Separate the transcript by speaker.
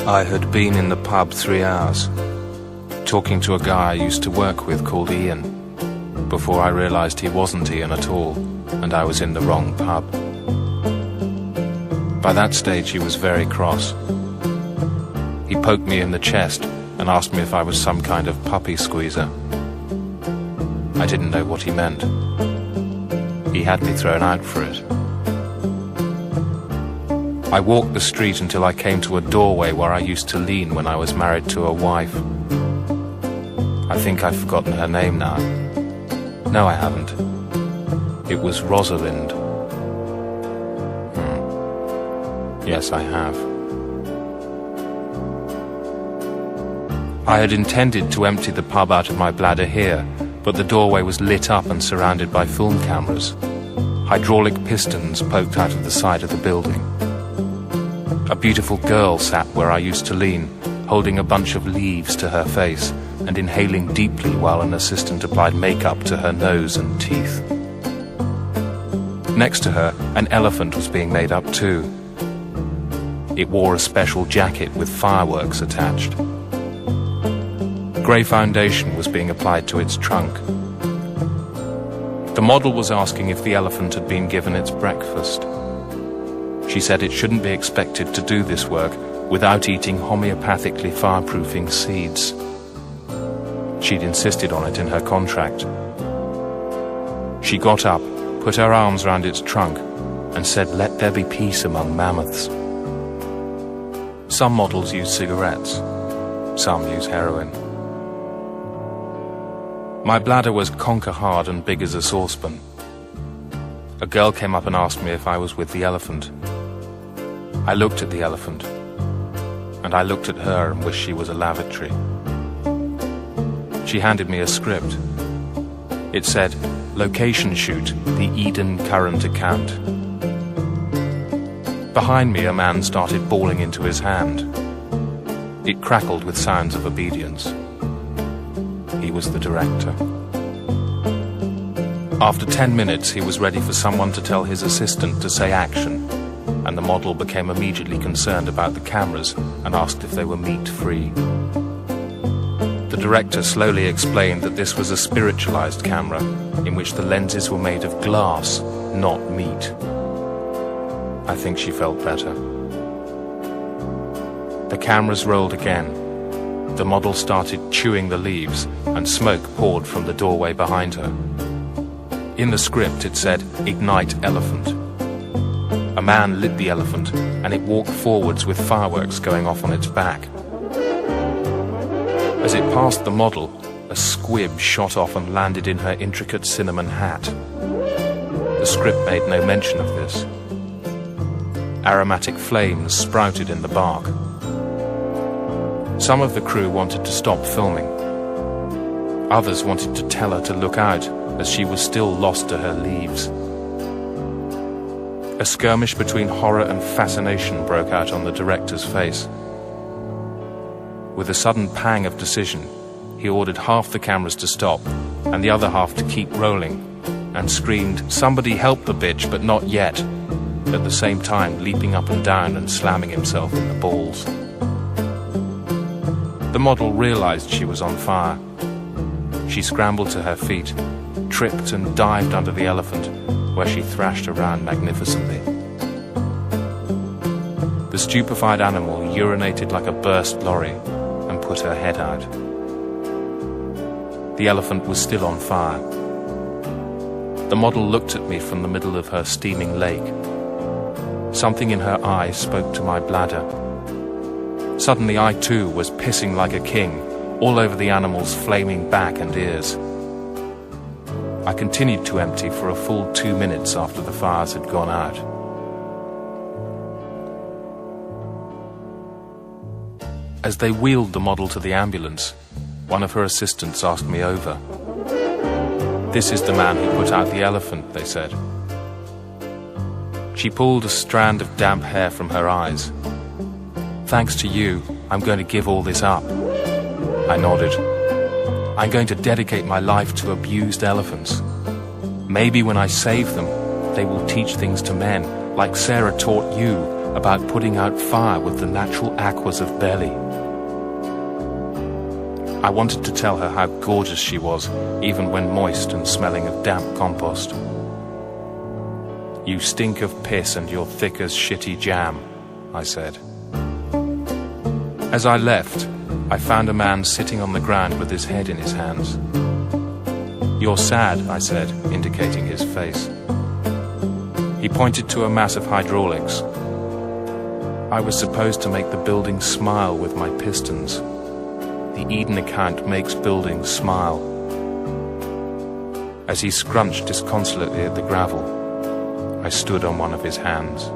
Speaker 1: I had been in the pub 3 hours, talking to a guy I used to work with called Ian, before I realized he wasn't Ian at all, and I was in the wrong pub. By that stage he was very cross. He poked me in the chest and asked me if I was some kind of puppy squeezer. I didn't know what he meant. He had me thrown out for it. I walked the street until I came to a doorway where I used to lean when I was married to a wife. I think I've forgotten her name now. No, I haven't. It was Rosalind. Yes, I have. I had intended to empty the pub out of my bladder here, but the doorway was lit up and surrounded by film cameras. Hydraulic pistons poked out of the side of the building. A beautiful girl sat where I used to lean, holding a bunch of leaves to her face and inhaling deeply while an assistant applied makeup to her nose and teeth. Next to her, an elephant was being made up too. It wore a special jacket with fireworks attached. Grey foundation was being applied to its trunk. The model was asking if the elephant had been given its breakfast. She said it shouldn't be expected to do this work without eating homeopathically fireproofing seeds. She'd insisted on it in her contract. She got up, put her arms round its trunk, and said, "Let there be peace among mammoths." Some models use cigarettes, some use heroin. My bladder was conker-hard and big as a saucepan. A girl came up and asked me if I was with the elephant. I looked at the elephant, and I looked at her and wished she was a lavatory. She handed me a script. It said, "Location shoot, the Eden Current account." Behind me, a man started bawling into his hand. It crackled with sounds of obedience. He was the director. After 10 minutes, he was ready for someone to tell his assistant to say action, and the model became immediately concerned about the cameras and asked if they were meat-free. The director slowly explained that this was a spiritualized camera in which the lenses were made of glass, not meat. I think she felt better. The cameras rolled again. The model started chewing the leaves, and smoke poured from the doorway behind her. In the script it said, "Ignite elephant." A man lit the elephant, and it walked forwards with fireworks going off on its back. As it passed the model, a squib shot off and landed in her intricate cinnamon hat. The script made no mention of this. Aromatic flames sprouted in the bark. Some of the crew wanted to stop filming. Others wanted to tell her to look out, as she was still lost to her leaves. A skirmish between horror and fascination broke out on the director's face. With a sudden pang of decision, he ordered half the cameras to stop and the other half to keep rolling, and screamed, "Somebody help the bitch, but not yet," at the same time leaping up and down and slamming himself in the balls. The model realized she was on fire. She scrambled to her feet, tripped and dived under the elephant, where she thrashed around magnificently. The stupefied animal urinated like a burst lorry and put her head out. The elephant was still on fire. The model looked at me from the middle of her steaming lake. Something in her eye spoke to my bladder. Suddenly I too was pissing like a king, all over the animal's flaming back and ears. I continued to empty for a full 2 minutes after the fires had gone out. As they wheeled the model to the ambulance, one of her assistants asked me over. "This is the man who put out the elephant," they said. She pulled a strand of damp hair from her eyes. "Thanks to you, I'm going to give all this up." I nodded. "I'm going to dedicate my life to abused elephants. Maybe when I save them, they will teach things to men, like Sarah taught you, about putting out fire with the natural aquas of belly. I wanted to tell her how gorgeous she was, even when moist and smelling of damp compost. "You stink of piss and you're thick as shitty jam," I said. As I left, I found a man sitting on the ground with his head in his hands. "You're sad," I said, indicating his face. He pointed to a mass of hydraulics. I was supposed to make the building smile with my pistons. The Eden account makes buildings smile. As he scrunched disconsolately at the gravel, I stood on one of his hands.